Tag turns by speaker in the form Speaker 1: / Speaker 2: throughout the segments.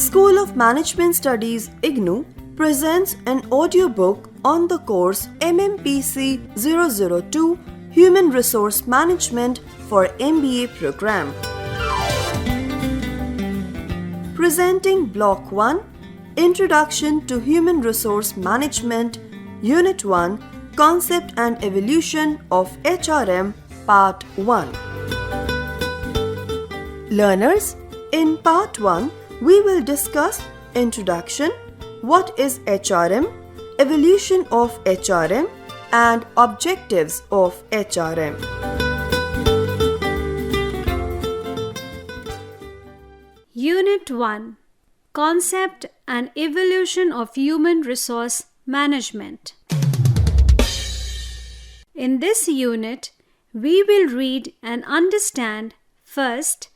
Speaker 1: School of Management Studies IGNOU presents an audiobook on the course MMPC-002 Human Resource Management for MBA program. Presenting Block 1, Introduction to Human Resource Management, Unit-1, Concept and Evolution of HRM, Part 1. Learners, in Part 1, we will discuss Introduction, what is HRM, evolution of HRM, and objectives of HRM.
Speaker 2: Unit 1, Concept and Evolution of Human Resource Management. In this unit, we will read and understand first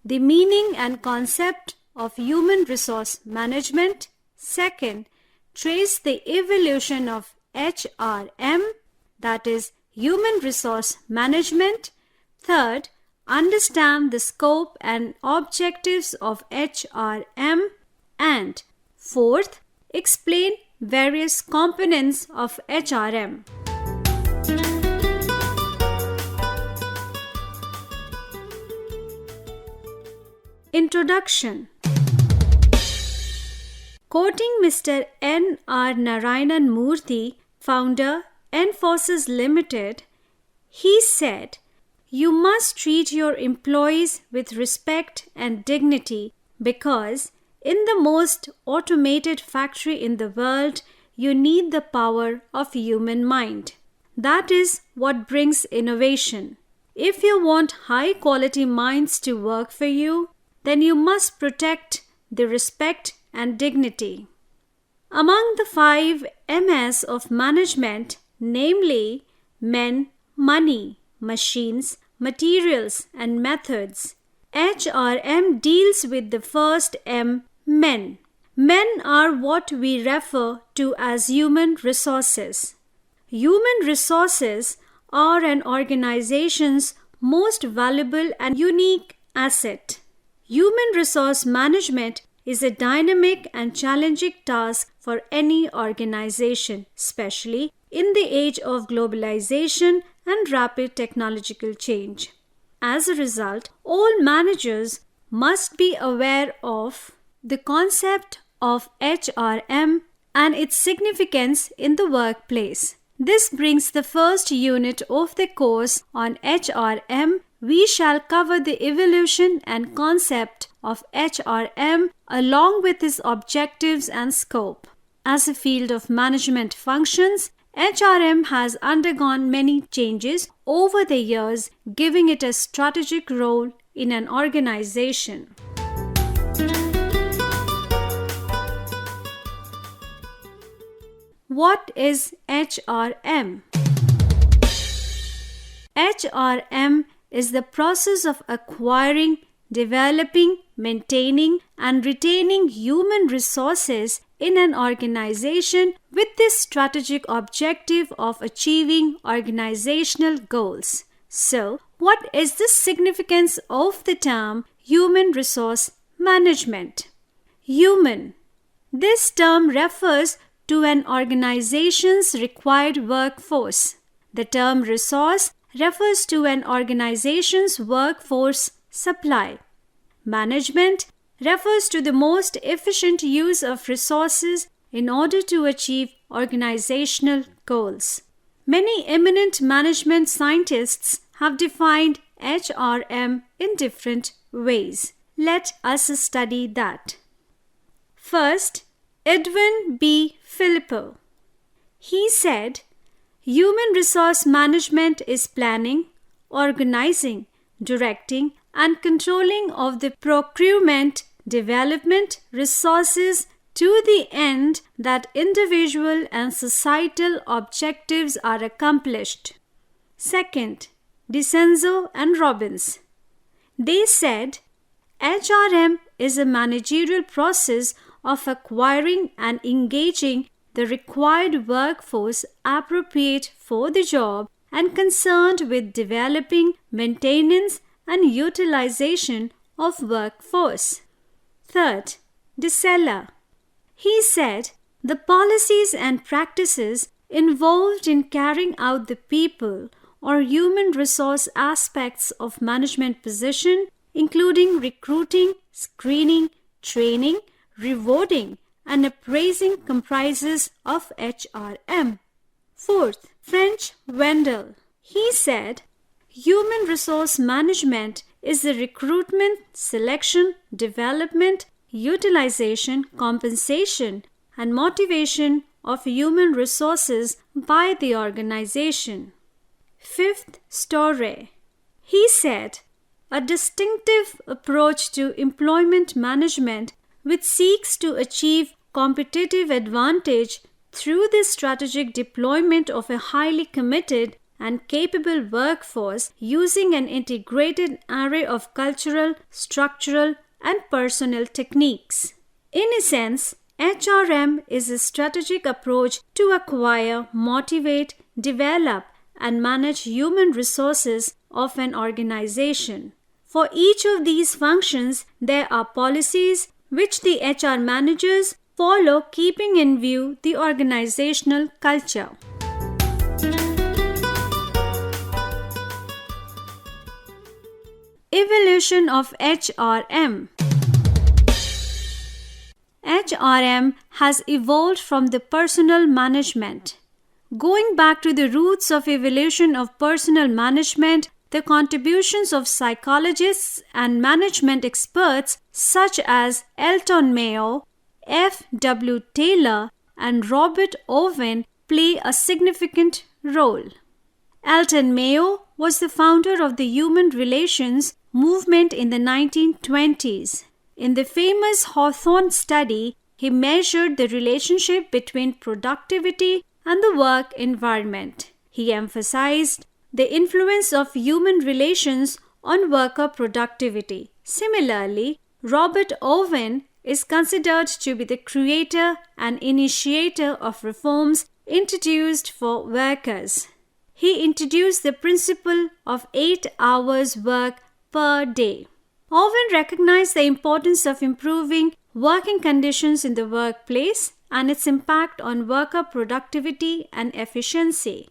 Speaker 2: the meaning and concept of human resource management. Second, trace the evolution of HRM, that is human resource management. Third, understand the scope and objectives of HRM. And fourth, explain various components of HRM. Introduction. Quoting Mr. N.R. Narayanan Murthy, founder, Infosys Limited, he said, "You must treat your employees with respect and dignity because in the most automated factory in the world, you need the power of human mind. That is what brings innovation. If you want high-quality minds to work for you, then you must protect the respect and dignity." Among the 5 M's of management, namely men, money, machines, materials, and methods, HRM deals with the first M, men. Men are what we refer to as human resources. Human resources are an organization's most valuable and unique asset. Human resource management is a dynamic and challenging task for any organization, especially in the age of globalization and rapid technological change. As a result, all managers must be aware of the concept of HRM and its significance in the workplace. This brings the first unit of the course on HRM. We shall cover the evolution and concept of HRM along with its objectives and scope. As a field of management functions, HRM has undergone many changes over the years, giving it a strategic role in an organization. What is HRM? HRM is the process of acquiring, developing, maintaining, and retaining human resources in an organization with the strategic objective of achieving organizational goals. So, what is the significance of the term human resource management? Human. This term refers to an organization's required workforce. The term resource refers to an organization's workforce supply. Management refers to the most efficient use of resources in order to achieve organizational goals. Many eminent management scientists have defined HRM in different ways. Let us study that. First, Edwin B. Filippo. He said, "Human resource management is planning, organizing, directing, and controlling of the procurement, development, resources to the end that individual and societal objectives are accomplished." Second, DeCenzo and Robbins. They said, HRM is a managerial process of acquiring and engaging the required workforce appropriate for the job and concerned with developing, maintenance, and utilization of workforce. Third, DeSella. He said, the policies and practices involved in carrying out the people or human resource aspects of management position, including recruiting, screening, training, rewarding, and appraising, comprises of HRM. Fourth, French Wendell. He said, human resource management is the recruitment, selection, development, utilization, compensation, and motivation of human resources by the organization. Fifth, Storey. He said, a distinctive approach to employment management which seeks to achieve competitive advantage through the strategic deployment of a highly committed and capable workforce using an integrated array of cultural, structural, and personnel techniques. In essence, HRM is a strategic approach to acquire, motivate, develop, and manage human resources of an organization. For each of these functions, there are policies which the HR managers follow, keeping in view the organizational culture. Evolution of HRM. HRM has evolved from the personnel management. Going back to the roots of evolution of personnel management, the contributions of psychologists and management experts such as Elton Mayo, F. W. Taylor, and Robert Owen play a significant role. Elton Mayo was the founder of the human relations movement in the 1920s. In the famous Hawthorne study, he measured the relationship between productivity and the work environment. He emphasized the influence of human relations on worker productivity. Similarly, Robert Owen is considered to be the creator and initiator of reforms introduced for workers. He introduced the principle of 8 hours work per day. Owen recognized the importance of improving working conditions in the workplace and its impact on worker productivity and efficiency.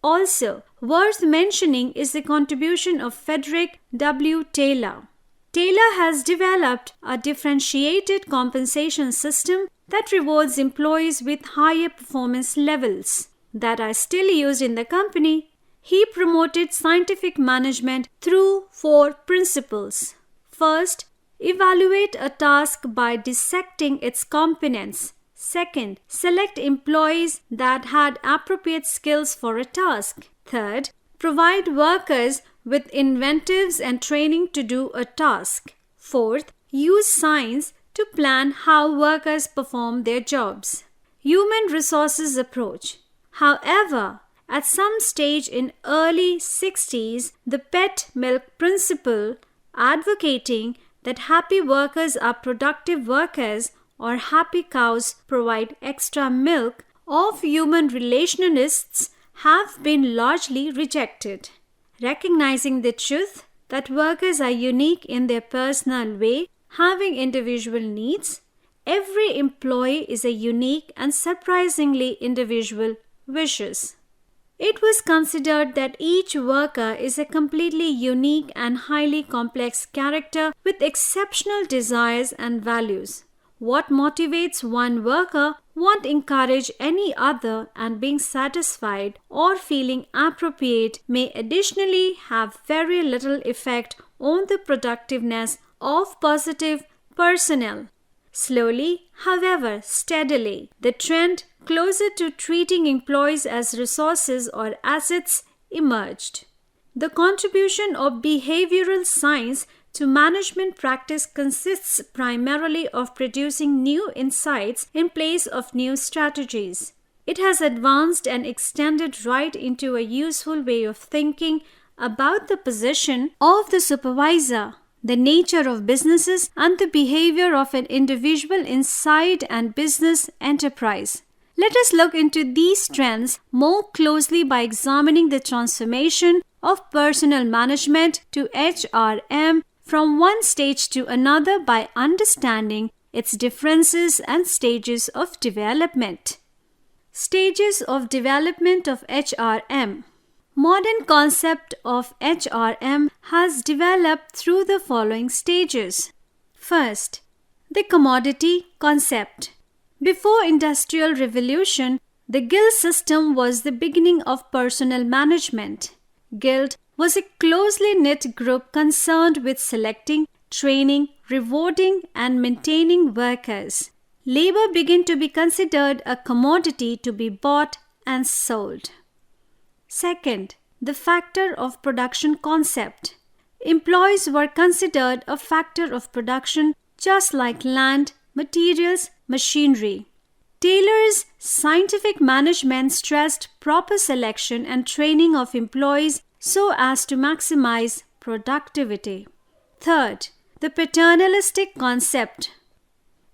Speaker 2: Also, worth mentioning is the contribution of Frederick W. Taylor. Taylor has developed a differentiated compensation system that rewards employees with higher performance levels that are still used in the company. He promoted scientific management through 4 principles. First, evaluate a task by dissecting its components. Second, select employees that had appropriate skills for a task. Third, provide workers with inventives and training to do a task. Fourth, use science to plan how workers perform their jobs. Human resources approach. However, at some stage in early 60s, the pet milk principle, advocating that happy workers are productive workers or happy cows provide extra milk, of human relationists have been largely rejected. Recognizing the truth that workers are unique in their personal way, having individual needs, every employee is a unique and surprisingly individual wishes. It was considered that each worker is a completely unique and highly complex character with exceptional desires and values. What motivates one worker won't encourage any other, and being satisfied or feeling appropriate may additionally have very little effect on the productiveness of positive personnel. Slowly, however steadily, the trend closer to treating employees as resources or assets emerged. The contribution of behavioral science to management practice consists primarily of producing new insights in place of new strategies. It has advanced and extended right into a useful way of thinking about the position of the supervisor, the nature of businesses, and the behavior of an individual inside and business enterprise. Let us look into these trends more closely by examining the transformation of personnel management to HRM from one stage to another by understanding its differences and stages of development. Stages of development of HRM. Modern concept of HRM has developed through the following stages. First, the commodity concept. Before Industrial Revolution, the guild system was the beginning of personnel management. Guild was a closely knit group concerned with selecting, training, rewarding, and maintaining workers. Labor began to be considered a commodity to be bought and sold. Second, the factor of production concept. Employees were considered a factor of production just like land, materials, machinery. Taylor's scientific management stressed proper selection and training of employees so as to maximize productivity. Third, the paternalistic concept.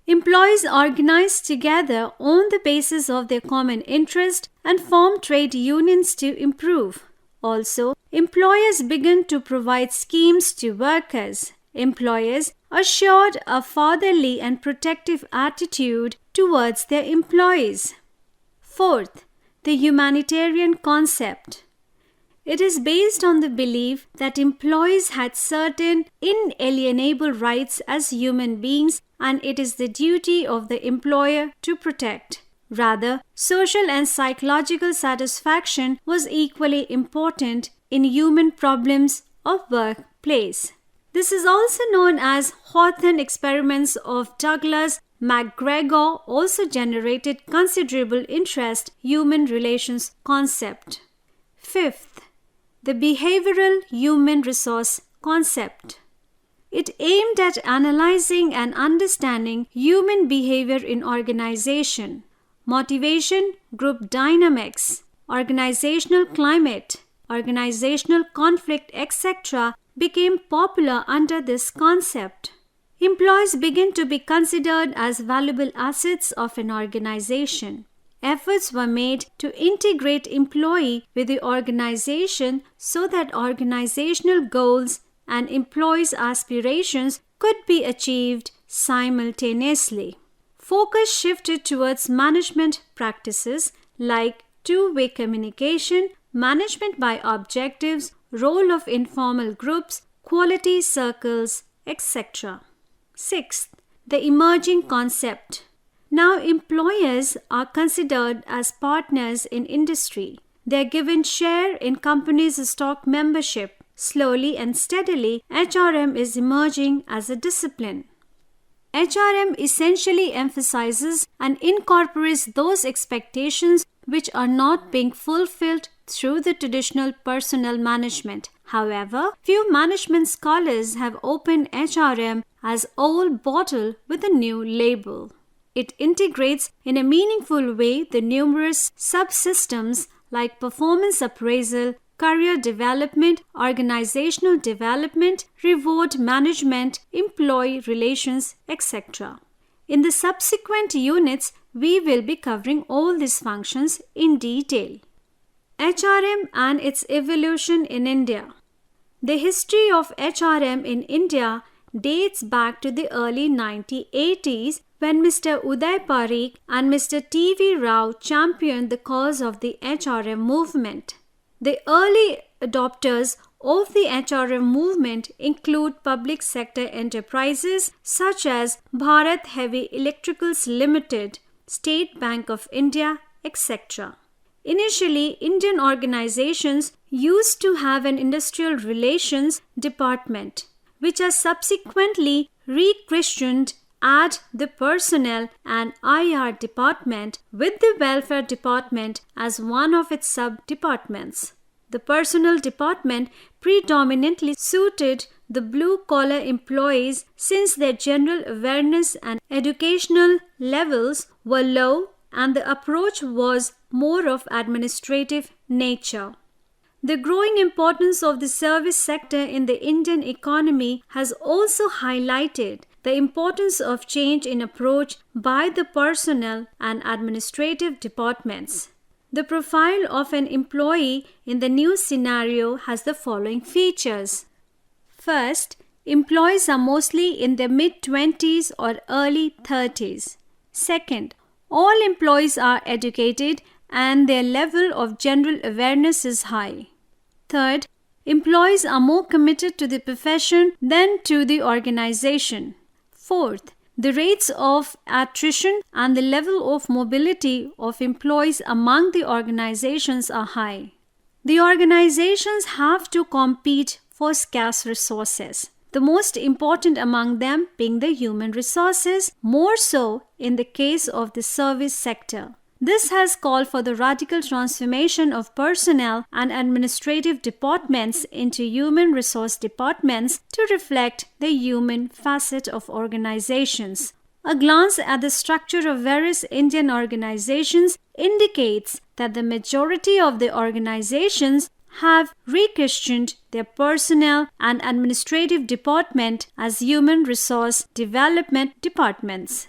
Speaker 2: Employees organized together on the basis of their common interest and formed trade unions to improve. Also, employers began to provide schemes to workers. Employers assured a fatherly and protective attitude towards their employees. Fourth, the humanitarian concept. It is based on the belief that employees had certain inalienable rights as human beings and it is the duty of the employer to protect. Rather, social and psychological satisfaction was equally important in human problems of workplace. This is also known as Hawthorne experiments of Douglas MacGregor also generated considerable interest human relations concept. Fifth, the behavioral human resource concept. It aimed at analyzing and understanding human behavior in organization, motivation, group dynamics, organizational climate, organizational conflict, etc. became popular under this concept. Employees began to be considered as valuable assets of an organization. Efforts were made to integrate employee with the organization so that organizational goals and employees' aspirations could be achieved simultaneously. Focus shifted towards management practices like two-way communication, management by objectives, role of informal groups, quality circles, etc. Sixth, the emerging concept. Now employers are considered as partners in industry. They are given share in companies' stock membership. Slowly and steadily, HRM is emerging as a discipline. HRM essentially emphasizes and incorporates those expectations which are not being fulfilled through the traditional personnel management. However, few management scholars have opened HRM as old bottle with a new label. It integrates in a meaningful way the numerous subsystems like performance appraisal, career development, organizational development, reward management, employee relations, etc. In the subsequent units, we will be covering all these functions in detail. HRM and its evolution in India. The history of HRM in India dates back to the early 1980s when Mr. Uday Parikh and Mr. T.V. Rao championed the cause of the HRM movement. The early adopters of the HRM movement include public sector enterprises such as Bharat Heavy Electricals Limited, State Bank of India, etc. Initially, Indian organizations used to have an industrial relations department, which has subsequently rechristened as the personnel and IR department with the welfare department as one of its sub-departments. The personnel department predominantly suited the blue-collar employees since their general awareness and educational levels were low and the approach was more of administrative nature. The growing importance of the service sector in the Indian economy has also highlighted the importance of change in approach by the personnel and administrative departments. The profile of an employee in the new scenario has the following features. First, employees are mostly in their mid-20s or early 30s. Second, all employees are educated and their level of general awareness is high. Third, employees are more committed to the profession than to the organization. Fourth, the rates of attrition and the level of mobility of employees among the organizations are high. The organizations have to compete for scarce resources, the most important among them being the human resources, more so in the case of the service sector. This has called for the radical transformation of personnel and administrative departments into human resource departments to reflect the human facet of organizations. A glance at the structure of various Indian organizations indicates that the majority of the organizations have re-questioned their personnel and administrative department as human resource development departments.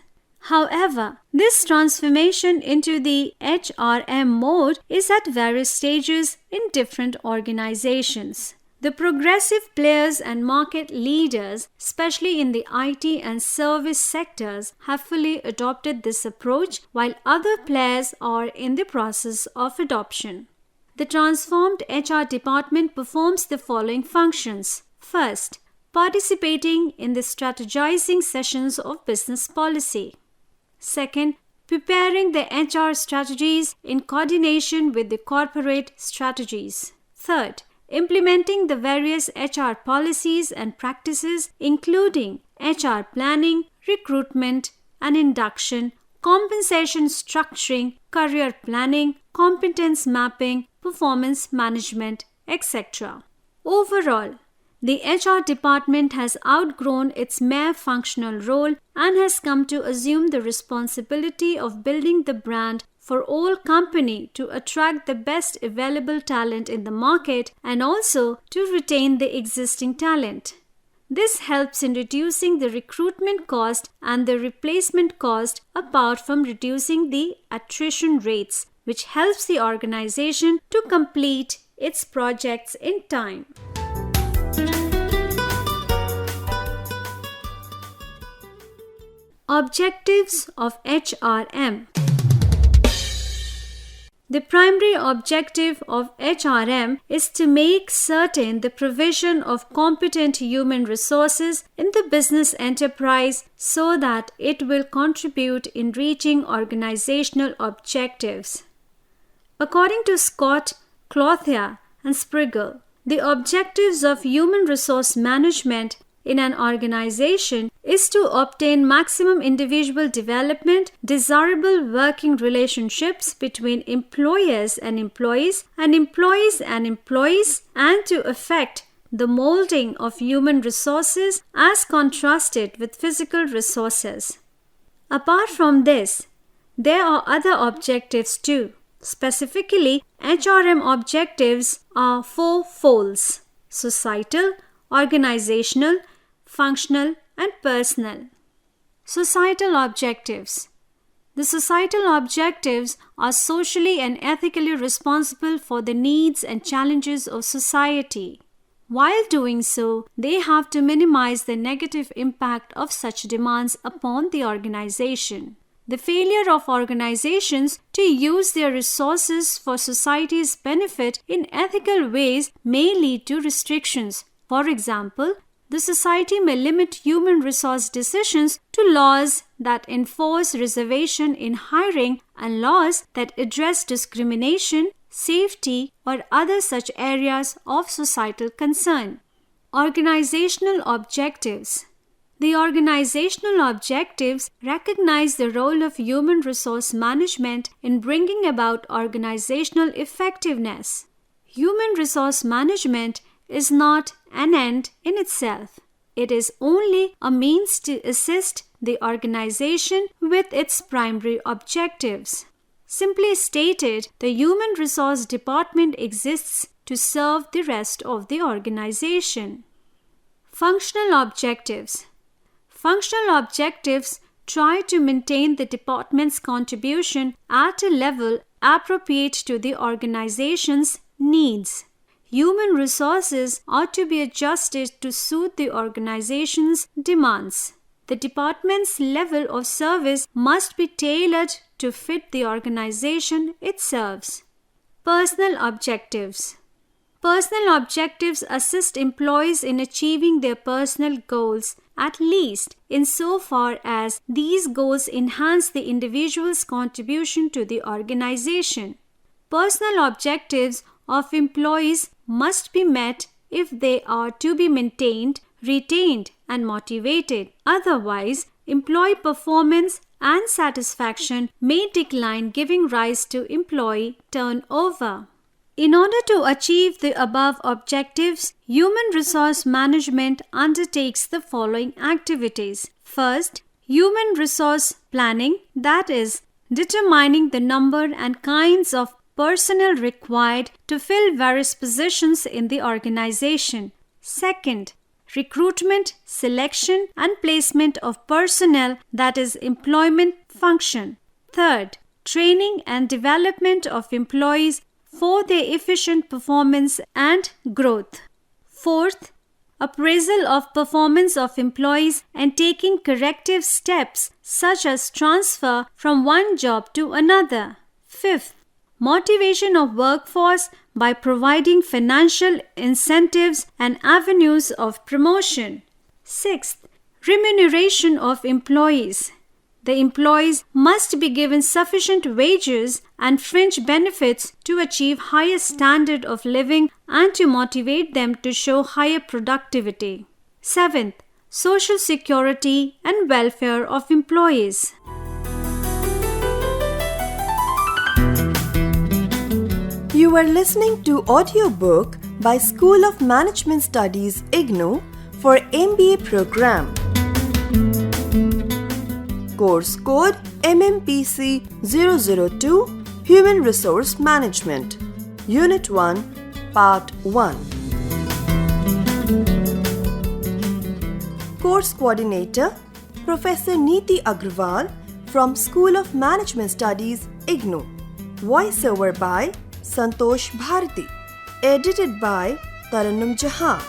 Speaker 2: However, this transformation into the HRM mode is at various stages in different organizations. The progressive players and market leaders, especially in the IT and service sectors, have fully adopted this approach, while other players are in the process of adoption. The transformed HR department performs the following functions. First, participating in the strategizing sessions of business policy. Second, preparing the HR strategies in coordination with the corporate strategies. Third, implementing the various HR policies and practices, including HR planning, recruitment and induction, compensation structuring, career planning, competence mapping, performance management, etc. Overall, the HR department has outgrown its mere functional role and has come to assume the responsibility of building the brand for all company to attract the best available talent in the market and also to retain the existing talent. This helps in reducing the recruitment cost and the replacement cost apart from reducing the attrition rates, which helps the organization to complete its projects in time. Objectives of HRM. The primary objective of HRM is to make certain the provision of competent human resources in the business enterprise so that it will contribute in reaching organizational objectives. According to Scott, Clothier, and Spriggle, the objectives of human resource management in an organization is to obtain maximum individual development, desirable working relationships between employers and employees, and employees and employees, and to effect the molding of human resources as contrasted with physical resources. Apart from this, there are other objectives too. Specifically, HRM objectives are fourfolds: societal, organizational, functional, and personal. Societal objectives. The societal objectives are socially and ethically responsible for the needs and challenges of society. While doing so, they have to minimize the negative impact of such demands upon the organization. The failure of organizations to use their resources for society's benefit in ethical ways may lead to restrictions. For example, the society may limit human resource decisions to laws that enforce reservation in hiring and laws that address discrimination, safety, or other such areas of societal concern. Organizational objectives. The organizational objectives recognize the role of human resource management in bringing about organizational effectiveness. Human resource management is not an end in itself. It is only a means to assist the organization with its primary objectives. Simply stated, the human resource department exists to serve the rest of the organization. Functional objectives. Functional objectives try to maintain the department's contribution at a level appropriate to the organization's needs. human resources are to be adjusted to suit the organization's demands. The department's level of service must be tailored to fit the organization it serves. Personal objectives. Personal objectives assist employees in achieving their personal goals, at least insofar as these goals enhance the individual's contribution to the organization. Personal objectives of employees must be met if they are to be maintained, retained, and motivated. Otherwise, employee performance and satisfaction may decline, giving rise to employee turnover. In order to achieve the above objectives, human resource management undertakes the following activities. First, human resource planning, that is, determining the number and kinds of personnel required to fill various positions in the organization. Second, recruitment, selection, and placement of personnel, that is, employment function. Third, training and development of employees for their efficient performance and growth. Fourth, appraisal of performance of employees and taking corrective steps such as transfer from one job to another. Fifth, motivation of workforce by providing financial incentives and avenues of promotion. Sixth, remuneration of employees. The employees must be given sufficient wages and fringe benefits to achieve higher standard of living and to motivate them to show higher productivity. Seventh, social security and welfare of employees.
Speaker 1: You are listening to audiobook by School of Management Studies IGNOU for MBA program. Course code MMPC-002 Human Resource Management, Unit-1, Part-1. Course Coordinator Professor Neeti Agrawal from School of Management Studies IGNOU. Voiceover by Santosh Bharati. Edited by Tarannum Jahan.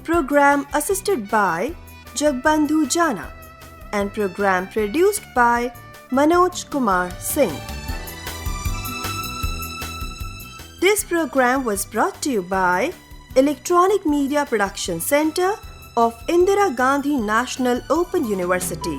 Speaker 1: Program assisted by Jagbandhu Jana. And program produced by Manoj Kumar Singh. This program was brought to you by Electronic Media Production Center of Indira Gandhi National Open University.